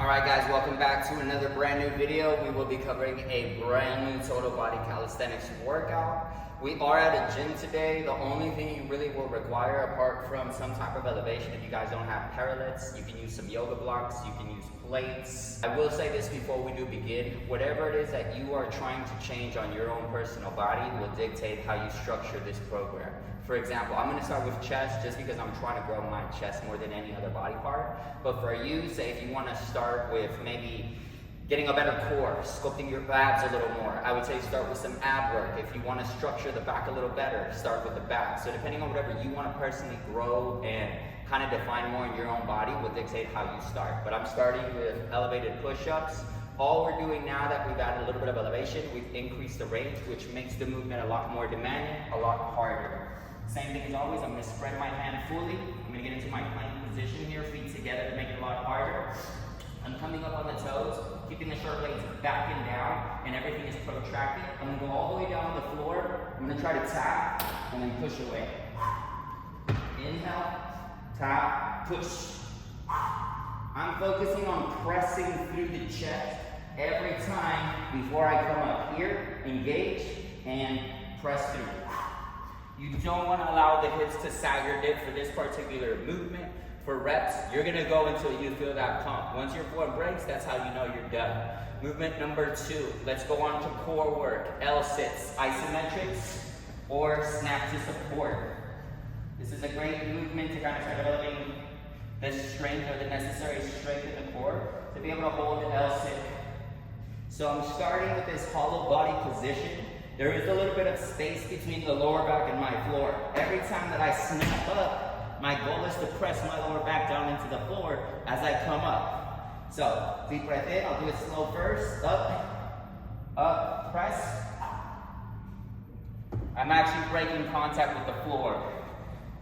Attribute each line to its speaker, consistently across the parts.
Speaker 1: Alright guys, welcome back to another brand new video. We will be covering a brand new total body calisthenics workout. We are at a gym today. The only thing you really will require, apart from some type of elevation, if you guys don't have parallettes, you can use some yoga blocks, you can use plates. I will say this before we do begin, whatever it is that you are trying to change on your own personal body will dictate how you structure this program. For example, I'm going to start with chest just because I'm trying to grow my chest more than any other body part. But for you, say if you want to start with maybe getting a better core, sculpting your abs a little more, I would say start with some ab work. If you want to structure the back a little better, start with the back. So depending on whatever you want to personally grow and kind of define more in your own body will dictate how you start. But I'm starting with elevated push-ups. All we're doing now that we've added a little bit of elevation, we've increased the range, which makes the movement a lot more demanding, a lot harder. Same thing as always, I'm going to spread my hand fully. I'm going to get into my plank position here, feet together to make it a lot harder. I'm coming up on the toes, keeping the short legs back and down, and everything is protracted. I'm going to go all the way down on the floor. I'm going to try to tap and then push away. Inhale, tap, push. I'm focusing on pressing through the chest every time before I come up here, engage, and press through. You don't want to allow the hips to sag or dip for this particular movement. For reps, you're going to go until you feel that pump. Once your form breaks, that's how you know you're done. Movement number 2. Let's go on to core work. L-sits, isometrics, or snap to support. This is a great movement to kind of start developing the strength or the necessary strength in the core to be able to hold the L-sit. So I'm starting with this hollow body position. There is a little bit of space between the lower back and my floor. Every time that I snap up, my goal is to press my lower back down into the floor as I come up. So, deep breath in, I'll do it slow first. Up, press. I'm actually breaking contact with the floor.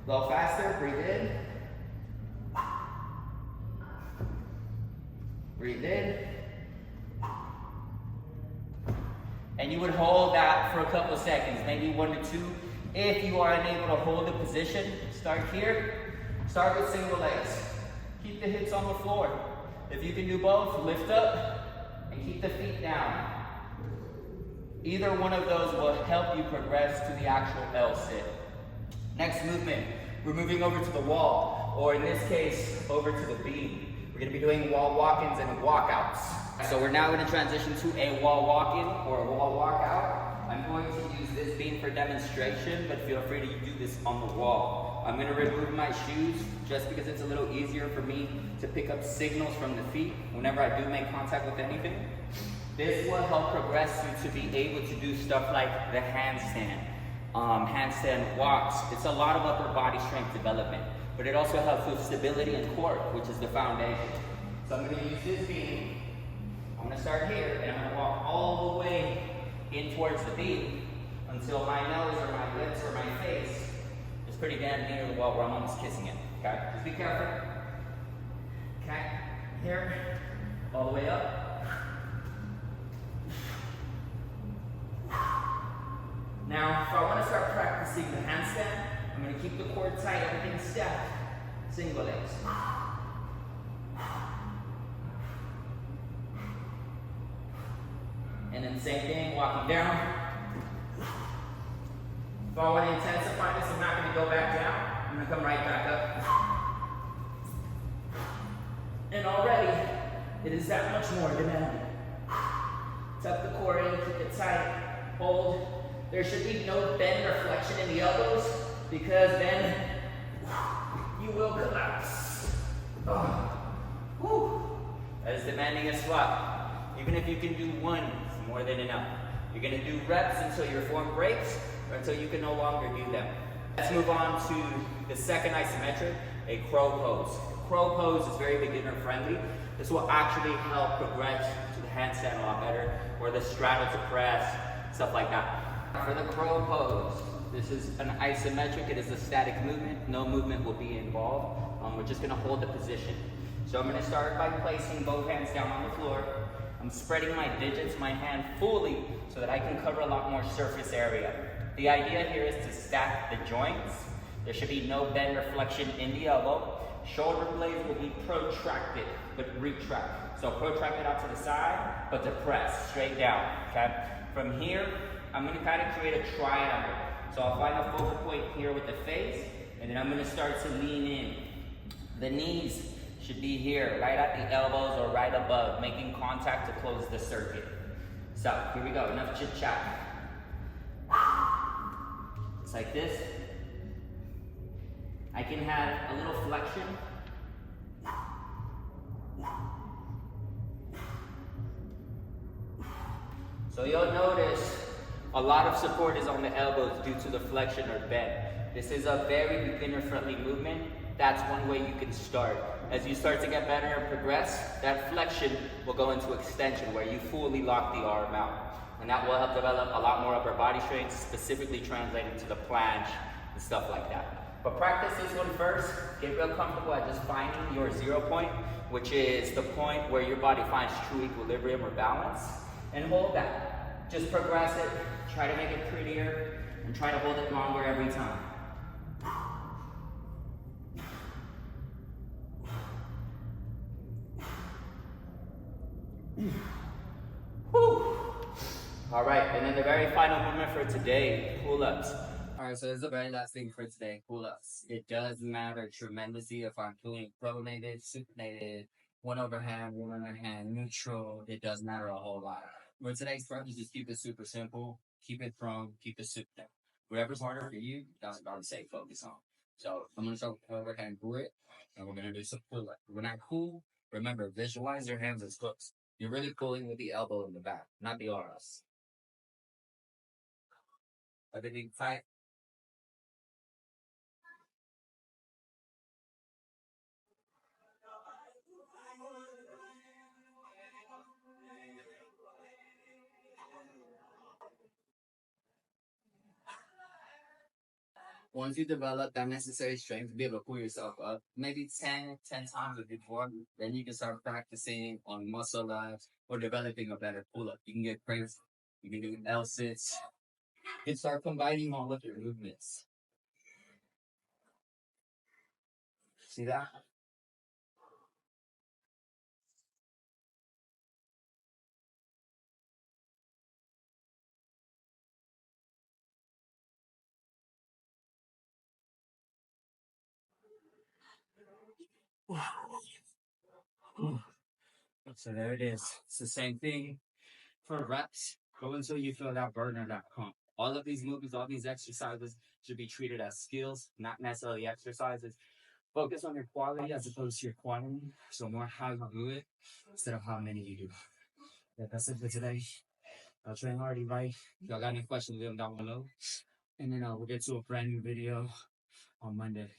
Speaker 1: A little faster, breathe in. Breathe in. And you would hold that for a couple of seconds, maybe 1 to 2. If you are unable to hold the position, start here. Start with single legs. Keep the hips on the floor. If you can do both, lift up and keep the feet down. Either one of those will help you progress to the actual L-sit. Next movement, we're moving over to the wall, or in this case, over to the beam. We're going to be doing wall walk-ins and walkouts. So we're now going to transition to a wall walk-in or a wall walkout. I'm going to use this beam for demonstration, but feel free to do this on the wall. I'm going to remove my shoes just because it's a little easier for me to pick up signals from the feet whenever I do make contact with anything. This will help progress you to be able to do stuff like the handstand, handstand walks. It's a lot of upper body strength development, but it also helps with stability and core, which is the foundation. So I'm going to use this beam. I'm going to start here, and I'm going to walk all the way in towards the beam until my nose or my lips or my face is pretty damn near the wall where I'm almost kissing it. Okay? Just be careful. Okay? Here, all the way up. Now, if I want to start practicing the handstand, I'm going to keep the core tight, everything stacked. Single legs. And then same thing, walking down. If I want to intensify this, I'm not going to go back down. I'm going to come right back up. And already, it is that much more demanding. Tuck the core in, keep it tight, hold. There should be no bend or flexion in the elbows because then you will collapse. That is demanding a squat. Even if you can do one, it's more than enough. You're going to do reps until your form breaks or until you can no longer do them. Let's move on to the second isometric, a crow pose. Crow pose is very beginner friendly. This will actually help progress to the handstand a lot better, or the straddle to press, stuff like that. For the crow pose, this is an isometric. It is a static movement. No movement will be involved. We're just going to hold the position. So I'm going to start by placing both hands down on the floor. I'm spreading my digits, my hand fully, so that I can cover a lot more surface area. The idea here is to stack the joints. There should be no bend or flexion in the elbow. Shoulder blades will be protracted, but retract. So protract it out to the side, but to press straight down, okay? From here, I'm gonna kind of create a triangle. So I'll find a focal point here with the face, and then I'm gonna start to lean in. The knees should be here, right at the elbows or right above, making contact to close the circuit. So here we go, enough chit chat. It's like this. I can have a little flexion. So you'll notice a lot of support is on the elbows due to the flexion or bend. This is a very beginner-friendly movement. That's one way you can start. As you start to get better and progress, that flexion will go into extension where you fully lock the arm out. And that will help develop a lot more upper body strength, specifically translating to the planche and stuff like that. But practice this one first. Get real comfortable at just finding your 0 point, which is the point where your body finds true equilibrium or balance. And hold that. Just progress it, try to make it prettier, and try to hold it longer every time. Whew. All right, and then the very final movement for today, pull-ups. All right, so this is the very last thing for today, pull-ups. It does matter tremendously if I'm doing pronated, supinated, one overhand, one underhand, neutral. It does matter a whole lot. For today's practice, just keep it super simple, keep it prone, keep it super down. Whatever's harder for you, that's what I would say focus on. So I'm gonna start with overhand grip, and we're gonna do some pull-up. When I pull, remember, visualize your hands as hooks. You're really pulling with the elbow in the back, not the arms. Everything tight. Once you develop that necessary strength to be able to pull yourself up, maybe 10 times before, then you can start practicing on muscle ups or developing a better pull-up. You can get crazy. You can do L-sits. You can start combining all of your movements. See that? So there it is. It's the same thing for reps. Go until you feel that burn or that pump. All of these movements, all these exercises should be treated as skills, not necessarily exercises. Focus on your quality as opposed to your quantity. So more how you do it instead of how many you do. Yeah, that's it for today. I'll train hardy, right? If y'all got any questions, leave them down below. And then we'll get to a brand new video on Monday.